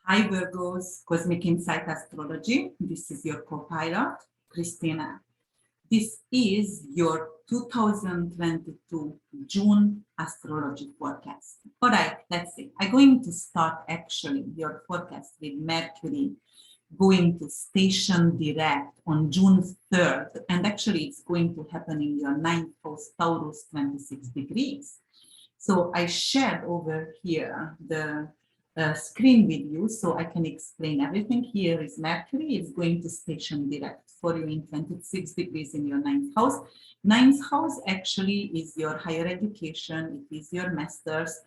Hi Virgos, Cosmic Insight Astrology. This is your co-pilot, Christina. This is your 2022 June astrology forecast. All right, let's see. I'm going to start actually your forecast with Mercury going to station direct on June 3rd. And actually it's going to happen in your 9th house, Taurus, 26 degrees. So I shared over here the screen with you so I can explain everything. Here is Mercury. It's going to station direct for you in 26 degrees in your 9th house. 9th house actually is your higher education. It is your masters.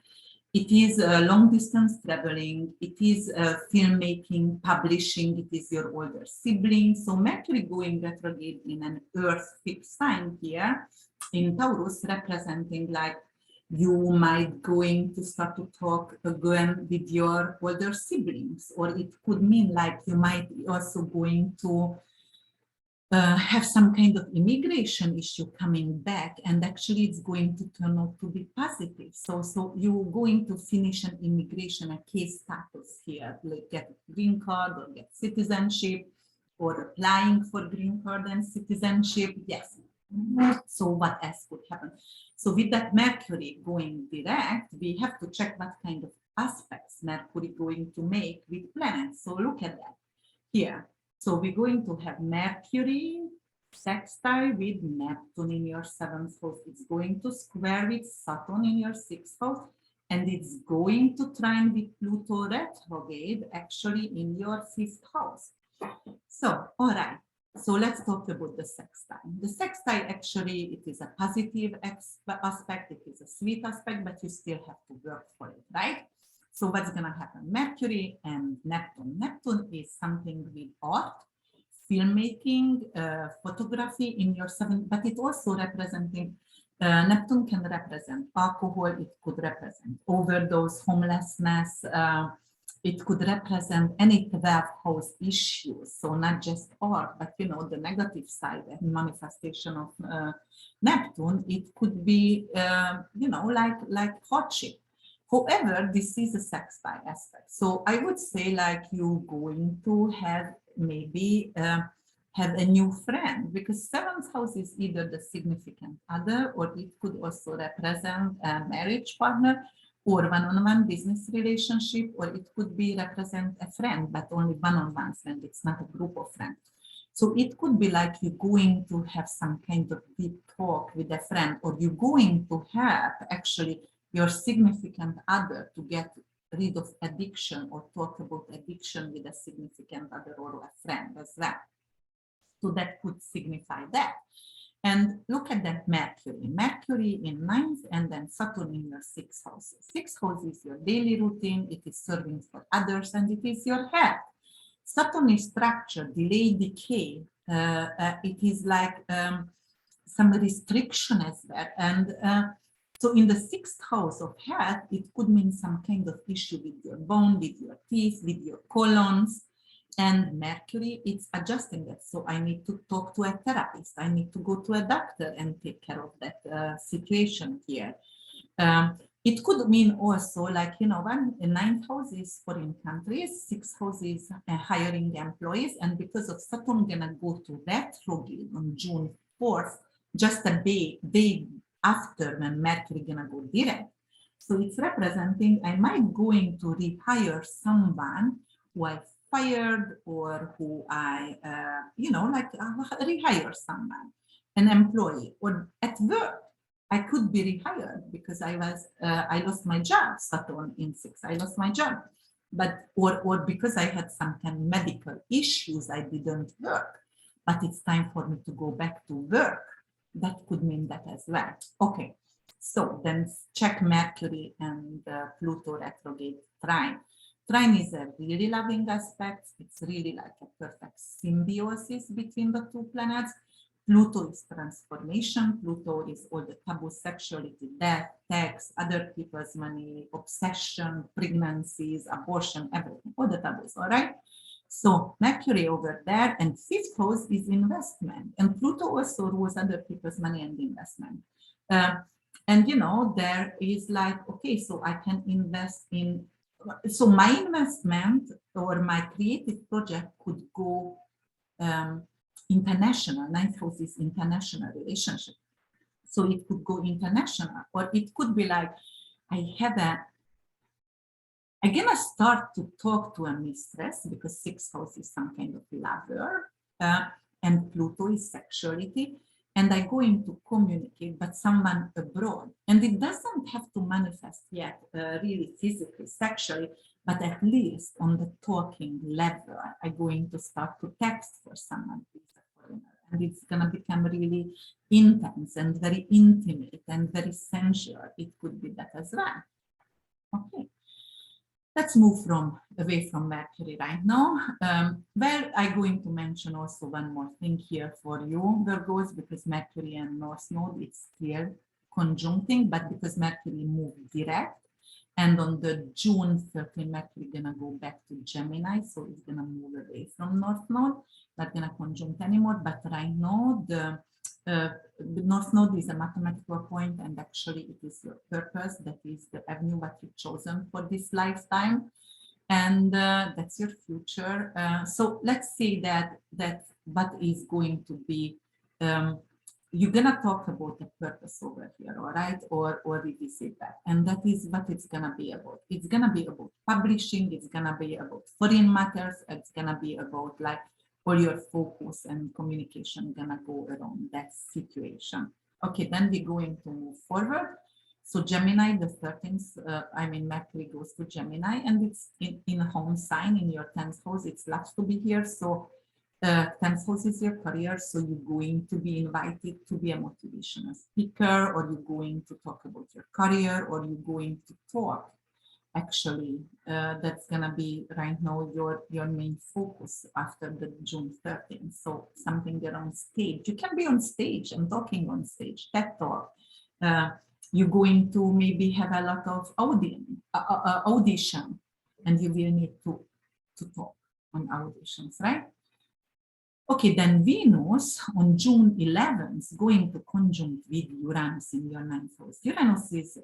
It is long distance traveling. It is filmmaking, publishing. It is your older siblings. So Mercury going retrograde in an earth fixed sign here in Taurus, representing like you might going to start to talk again with your older siblings, or it could mean like you might also going to have some kind of immigration issue coming back, and actually it's going to turn out to be positive. So you're going to finish an immigration, a case status here, like get a green card or get citizenship, or applying for green card and citizenship. Yes. So what else could happen? So with that Mercury going direct, we have to check what kind of aspects Mercury going to make with planets. So look at that here. So we're going to have Mercury sextile with Neptune in your 7th house. It's going to square with Saturn in your 6th house. And it's going to trine with Pluto retrograde actually in your 5th house. So, all right. So let's talk about the sextile. The sextile actually, it is a positive aspect, it is a sweet aspect, but you still have to work for it, right? So what's going to happen? Mercury and Neptune. Neptune is something with art, filmmaking, photography in your 7th, but it also representing, Neptune can represent alcohol, it could represent overdose, homelessness, it could represent any 12th house issues. So not just art, but you know, the negative side and manifestation of Neptune, it could be, you know, like hardship. However, this is a sextile aspect. So I would say like you're going to have maybe have a new friend, because 7th house is either the significant other, or it could also represent a marriage partner, or one-on-one business relationship, or it could be represent a friend, but only one-on-one friend. It's not a group of friends. So it could be like you're going to have some kind of deep talk with a friend, or you're going to have actually your significant other to get rid of addiction, or talk about addiction with a significant other or a friend as well. So that could signify that. And look at that Mercury. Mercury in 9th and then Saturn in your 6th house. 6th house is your daily routine. It is serving for others, and it is your health. Saturn is structure, delay, decay. It is like some restriction as well. And so in the 6th house of health, it could mean some kind of issue with your bone, with your teeth, with your colons. And Mercury, it's adjusting that. So I need to talk to a therapist. I need to go to a doctor and take care of that situation here. It could mean also like, you know, when the 9th house is foreign countries, 6th house is hiring employees. And because of Saturn gonna go to retrograde on June 4th, just a day after when Mercury gonna go direct. So it's representing, I might going to rehire someone who I fired, or who I, you know, like rehire someone, an employee, or at work. I could be rehired because I lost my job, Saturn in 6, I lost my job. But, or because I had some kind of medical issues, I didn't work, but it's time for me to go back to work. That could mean that as well. Okay, so then check Mercury and Pluto retrograde trine. Trine is a really loving aspect. It's really like a perfect symbiosis between the two planets. Pluto is transformation. Pluto is all the taboo, sexuality, death, tax, other people's money, obsession, pregnancies, abortion, everything, all the taboos, all right? So Mercury over there, and 5th house is investment. And Pluto also rules other people's money and investment. And you know, there is like, okay, so I can invest in so my investment or my creative project could go international. Ninth house is international relationship. So it could go international, or it could be like, I'm gonna start to talk to a mistress, because sixth house is some kind of lover, and Pluto is sexuality, and I'm going to communicate, but someone abroad. And it doesn't have to manifest yet really physically, sexually, but at least on the talking level, I'm going to start to text for someone who is a foreigner. And it's going to become really intense and very intimate and very sensual. It could be that as well. Okay. Let's move away from Mercury right now. Well, I'm going to mention also one more thing here for you, Virgos, because Mercury and North Node, it's still conjuncting, but because Mercury moved direct, and on the June 13, Mercury gonna go back to Gemini, so it's gonna move away from North Node, not gonna conjunct anymore. But right now, the North Node is a mathematical point, and actually it is your purpose, that is the avenue that you've chosen for this lifetime, and that's your future. So let's say that what is going to be, you're gonna talk about the purpose over here, all right, or revisit that, and that is what it's gonna be about. It's gonna be about publishing, it's gonna be about foreign matters, it's gonna be about like all your focus and communication gonna go around that situation. Okay, then we're going to move forward. So Gemini, the 13th, Mercury goes to Gemini, and it's in a home sign in your 10th house. It's loves to be here. So 10th house is your career. So you're going to be invited to be a motivational speaker, or you're going to talk about your career, or you're going to talk. Actually, that's gonna be right now your main focus after the June 13th. So something around stage. You can be on stage and talking on stage, TED Talk. You're going to maybe have a lot of audition, and you will need to talk on auditions, right? Okay, then Venus on June 11th going to conjunct with Uranus in your 9th house. Uranus is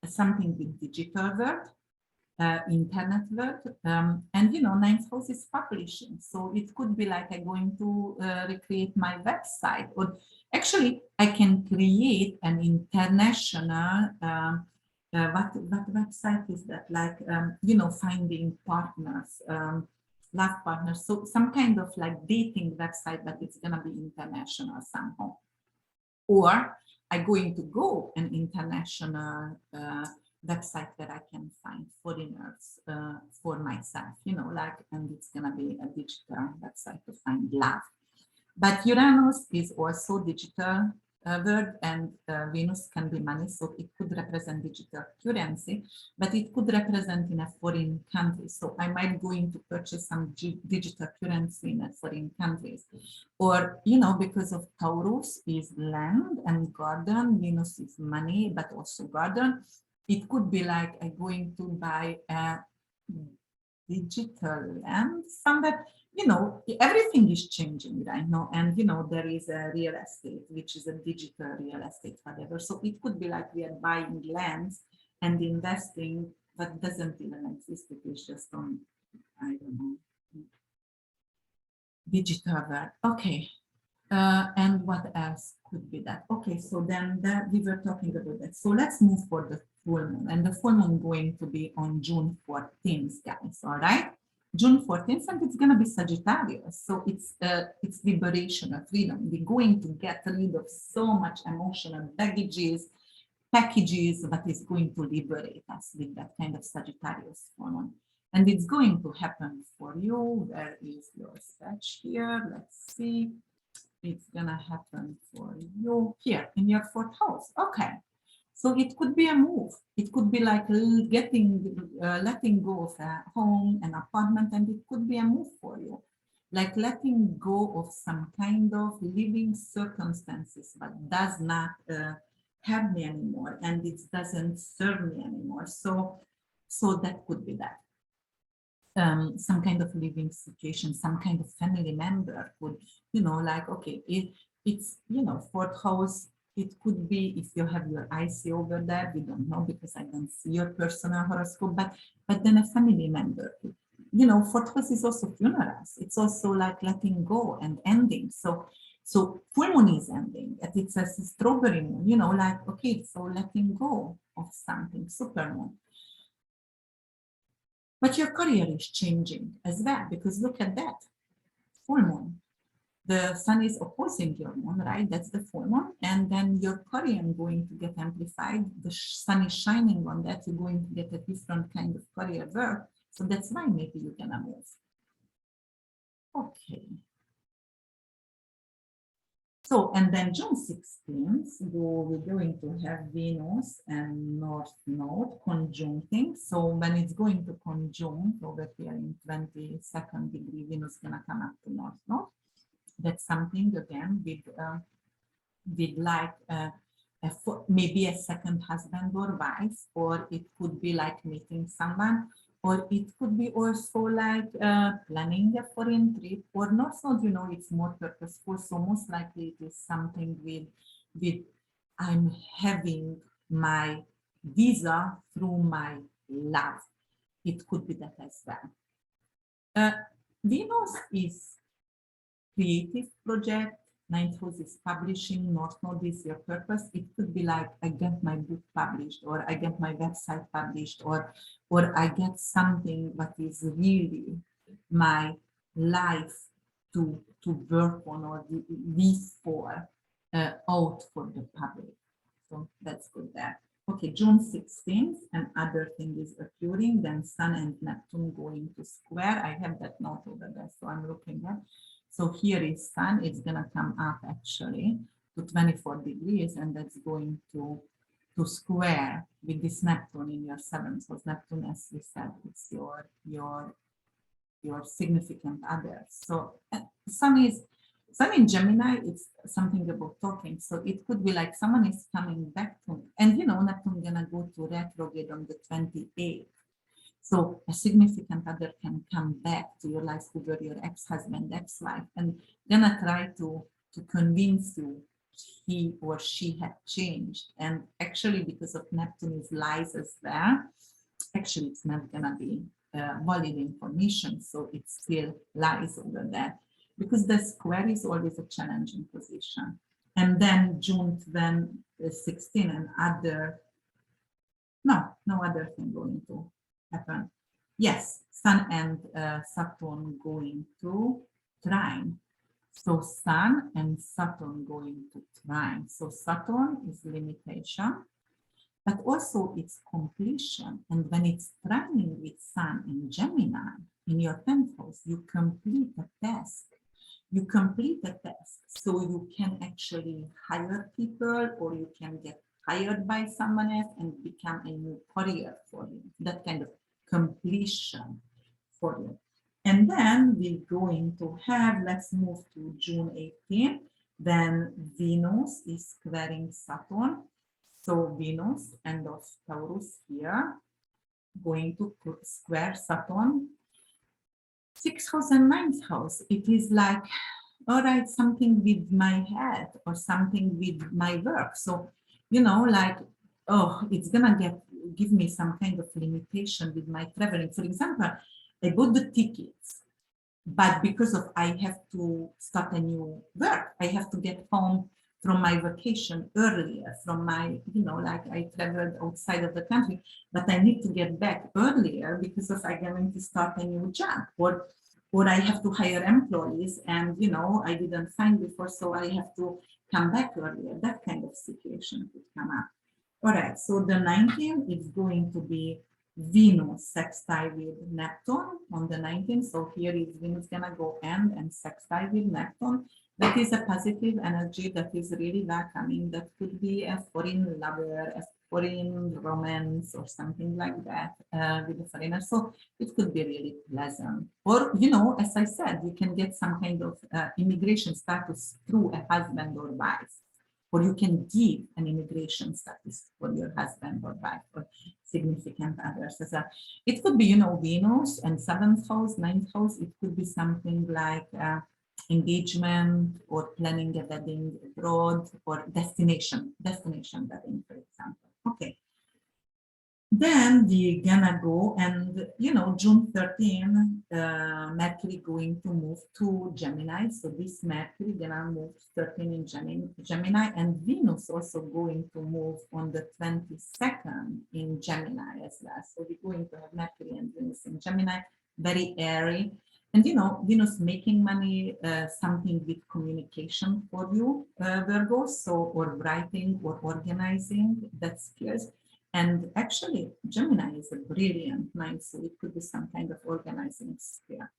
something with digital world, internet world, and 9th house is publishing. So it could be like I'm going to recreate my website, or actually I can create an international, what website is that? Like, finding partners, love partners. So some kind of like dating website, but it's gonna be international somehow. Or I'm going to go an international website where I can find foreigners for myself, and it's going to be a digital website to find love. But Uranus is also digital word, and Venus can be money, so it could represent digital currency, but it could represent in a foreign country. So I might going to purchase some digital currency in a foreign countries, or because of Taurus is land and garden, Venus is money, but also garden. It could be like I'm going to buy a digital land somewhere. Everything is changing right now, and there is a real estate, which is a digital real estate, whatever. So it could be like we are buying lands and investing, but doesn't even exist. It is just on, I don't know, digital world. Okay. And what else could be that? Okay, so then we were talking about that. So let's move for the full moon, and the full moon going to be on June 14th, guys. All right, June 14th, and it's gonna be Sagittarius. So it's liberation or freedom. We're going to get rid of so much emotional baggages, packages, that is going to liberate us with that kind of Sagittarius full moon. And it's going to happen for you. Where is your sketch here? Let's see. It's gonna happen for you here in your 4th house. Okay, so it could be a move. It could be like letting go of a home, an apartment, and it could be a move for you, like letting go of some kind of living circumstances that does not have me anymore, and it doesn't serve me anymore. So that could be that. Some kind of living situation, some kind of family member would, like, okay, it's 4th house, It could be if you have your IC over there, we don't know because I don't see your personal horoscope, but then a family member. You know, fourth house is also funerals. It's also like letting go and ending. So full moon is ending. And it's a strawberry moon, you know, like, okay, so letting go of something, super moon. But your career is changing as well, because look at that, full moon. The sun is opposing your moon, right? That's the full moon. And then your career is going to get amplified. The sun is shining on that. You're going to get a different kind of career work. So that's why maybe you're gonna move. Okay. So, and then June 16th, we're going to have Venus and North Node conjuncting. So when it's going to conjunct over here in 22nd degree, Venus is gonna come up to North Node. That's something again with like maybe a second husband or wife, or it could be like meeting someone, or it could be also like planning a foreign trip, or not. So you know, it's more purposeful. So most likely it is something with I'm having my visa through my love. It could be that as well. Venus is creative project, ninth house is publishing, North Node is your purpose. It could be like I get my book published, or I get my website published, or I get something that is really my life to work on, or this for out for the public. So that's good there. Okay, June 16th, and other thing is occurring, then Sun and Neptune going to square. I have that note over there, so I'm looking at. So here is Sun, it's gonna come up actually to 24 degrees, and that's going to square with this Neptune in your seventh. So Neptune, as we said, it's your significant other. So Sun in Gemini, it's something about talking. So it could be like someone is coming back to, and you know, Neptune gonna go to retrograde on the 28th. So a significant other can come back to your life, who were your ex-husband, ex-wife, and gonna try to convince you he or she had changed. And actually, because of Neptune's lies as well, actually it's not gonna be valid information. So it still lies over there, because the square is always a challenging position. And then June 16 and other, no other thing going to happen. Yes, Sun and Saturn going to trine. So Sun and Saturn going to trine. So Saturn is limitation, but also it's completion. And when it's trining with Sun in Gemini in your 10th house, you complete a task. You complete a task, so you can actually hire people, or you can get hired by someone else and become a new career for you. That kind of completion for you. And then we're going to have, let's move to June 18. Then Venus is squaring Saturn. So Venus and of Taurus here, going to square Saturn. 6th house and 9th house, it is like, all right, something with my head or something with my work. So, you know, like, oh, it's gonna give me some kind of limitation with my traveling. For example, I bought the tickets, but because of I have to start a new work, I have to get home from my vacation earlier, from my, you know, like I traveled outside of the country, but I need to get back earlier because of I'm going to start a new job, or I have to hire employees, and you know, I didn't find before, so I have to come back earlier. That kind of situation could come up. All right, so the 19th is going to be Venus sextile with Neptune on the 19th. So here is Venus gonna go end and sextile with Neptune. That is a positive energy that is really welcoming. That could be a foreign lover, a foreign romance, or something like that with a foreigner. So it could be really pleasant. Or, you know, as I said, you can get some kind of immigration status through a husband or wife. Or you can give an immigration status for your husband or wife or significant others. It could be, you know, Venus and 7th house, 9th house. It could be something like engagement or planning a wedding abroad or destination wedding, for example. Okay. Then we're gonna go and, June 13, Mercury going to move to Gemini. So this Mercury gonna move 13 in Gemini, and Venus also going to move on the 22nd in Gemini as well. So we're going to have Mercury and Venus in Gemini, very airy. And, Venus making money, something with communication for you, Virgo, so, or writing or organizing, that's fierce. And actually, Gemini is a brilliant mind, so it could be some kind of organizing sphere.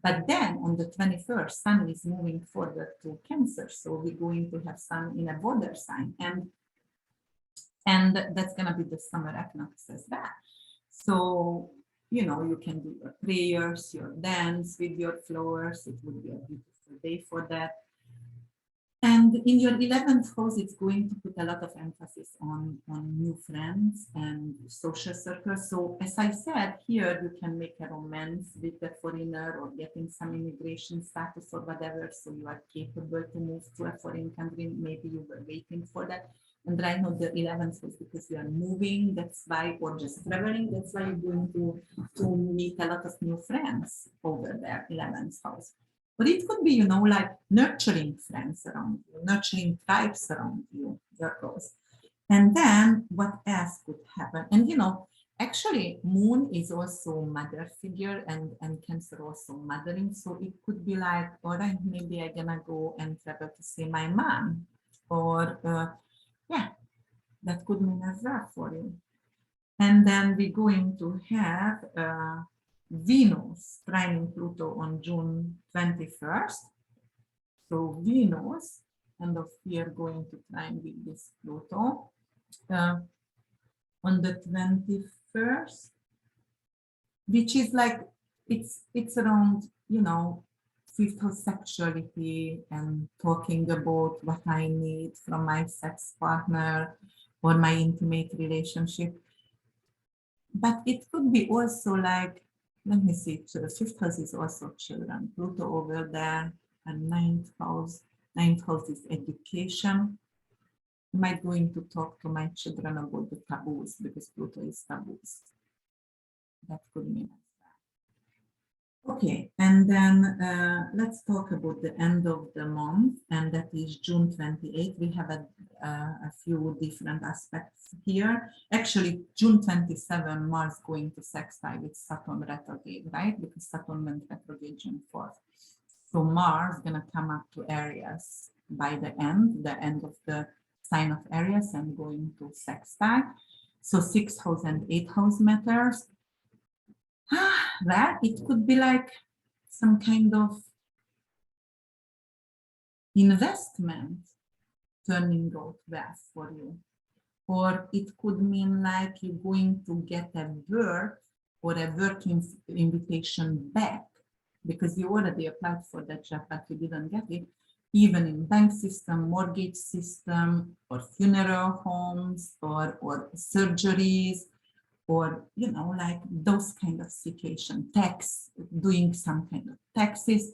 But then on the 21st, Sun is moving forward to Cancer, so we're going to have Sun in a water sign, and that's going to be the summer equinox as well. So, you can do your prayers, your dance with your flowers. It would be a beautiful day for that. And in your 11th house, it's going to put a lot of emphasis on new friends and social circles. So as I said, here you can make a romance with a foreigner or getting some immigration status or whatever. So you are capable to move to a foreign country. Maybe you were waiting for that. And right now the 11th house, because you are moving, that's why, or just traveling, that's why you're going to meet a lot of new friends over there, 11th house. But it could be, like nurturing friends around you, nurturing tribes around you, Virgos. And then what else could happen? And, actually, Moon is also mother figure and Cancer also mothering. So it could be like, all right, maybe I'm going to go and travel to see my mom. Or, yeah, that could mean as well for you. And then we're going to have Venus trining Pluto on June 21st. So Venus, and of here going to trine with this Pluto on the 21st, which is like, it's around, fifth house sexuality and talking about what I need from my sex partner or my intimate relationship. But it could be also like, let me see, so the fifth house is also children, Pluto over there, and ninth house is education. I might going to talk to my children about the taboos because Pluto is taboos. That could mean as well. Okay, and then let's talk about the end of the month, and that is June 28th. We have a few different aspects here. Actually, June 27, Mars going to sextile with Saturn retrograde, right? Because Saturn went retrograde June 4th. So Mars is going to come up to Aries by the end of the sign of Aries and going to sextile. So 6th house and 8th house matters. Well, it could be like some kind of investment turning out well for you. Or it could mean like you're going to get a work or a work invitation back because you already applied for that job but you didn't get it, even in bank system, mortgage system, or funeral homes, or surgeries, or like those kind of situation, tax, doing some kind of taxes.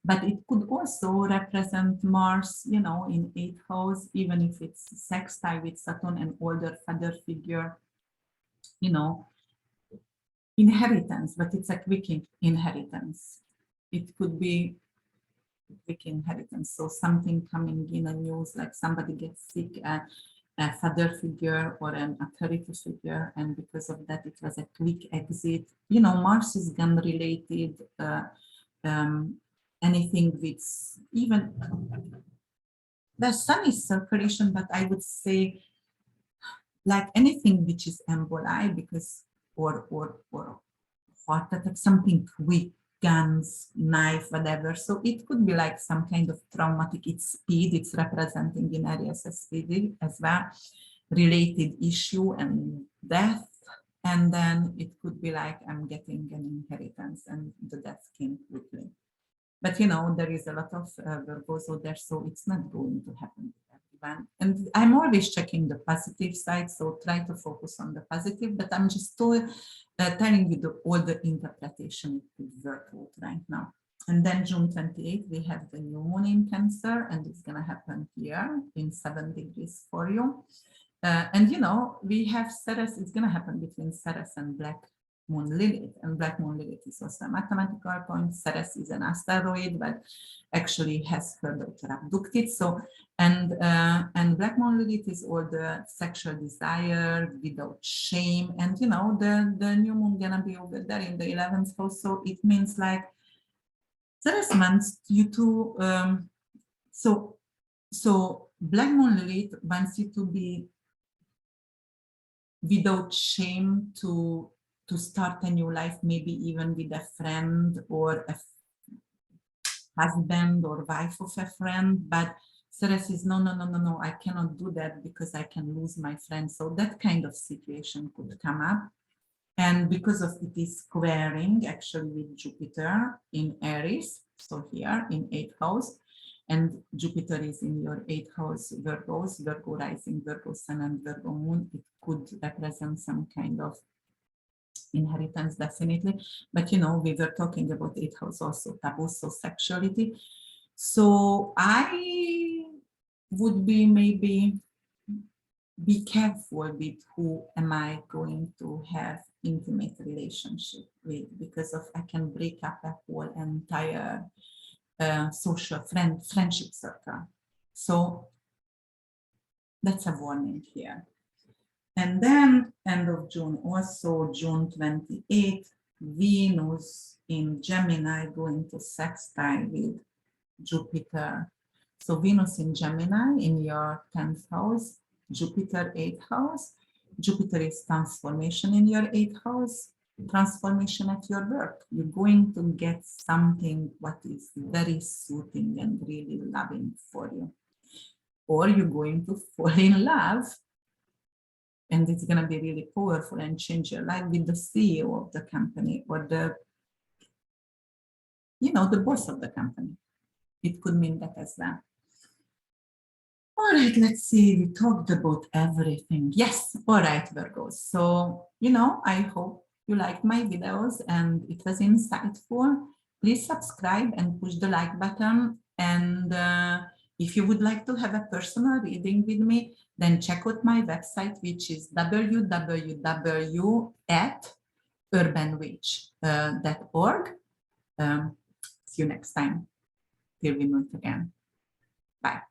But it could also represent Mars, in 8th house, even if it's sextile with Saturn, an older father figure, inheritance, but it's a quick inheritance. It could be quick inheritance. So something coming in a news, like somebody gets sick, a father figure or an authority figure, and because of that it was a quick exit. Mars is gun related, anything with, even the sun is circulation, but I would say like anything which is emboli, because or heart attack, something quick, guns, knife, whatever. So it could be like some kind of traumatic, it's speed, it's representing in Aries as speed as well, related issue and death. And then it could be like I'm getting an inheritance and the death came quickly. But there is a lot of Virgos out there, so it's not going to happen to everyone. And I'm always checking the positive side, so try to focus on the positive, but I'm just telling you all the interpretation it could work out right now. And then June 28th, we have the new moon in Cancer, and it's going to happen here in 7 degrees for you. And, you know, we have Ceres, it's going to happen between Ceres and Black Moon Lilith. And Black Moon Lilith is also a mathematical point. Ceres is an asteroid, but actually has her daughter abducted. So, and Black Moon Lilith is all the sexual desire without shame. And, you know, the new moon going to be over there in the 11th house. So it means like, Ceres wants you to, so Black Moon Lilith wants you to be without shame to start a new life, maybe even with a friend or a husband or wife of a friend. But Ceres is no, I cannot do that because I can lose my friend. So that kind of situation could come up. And because of it is squaring actually with Jupiter in Aries, so here in 8th house, and Jupiter is in your 8th house, Virgo rising, Virgo sun, and Virgo moon, it could represent some kind of inheritance, definitely. But, you know, we were talking about 8th house also, taboo, so sexuality. So I would be maybe be careful with who am I going to have intimate relationship with, because of I can break up a whole entire social friendship circle. So that's a warning here. And then end of June, also June 28th, Venus in Gemini going to sextile with Jupiter. So Venus in Gemini in your 10th house, Jupiter 8th house. Jupiter is transformation in your 8th house, transformation at your work. You're going to get something what is very soothing and really loving for you. Or you're going to fall in love, and it's going to be really powerful and change your life with the CEO of the company or the, you know, the boss of the company. It could mean that as well. All right, let's see. We talked about everything. Yes, all right, Virgos. So, you know, I hope you liked my videos and it was insightful. Please subscribe and push the like button. And if you would like to have a personal reading with me, then check out my website, which is www.urbanwitch.org. See you next time. Till we meet again. Bye.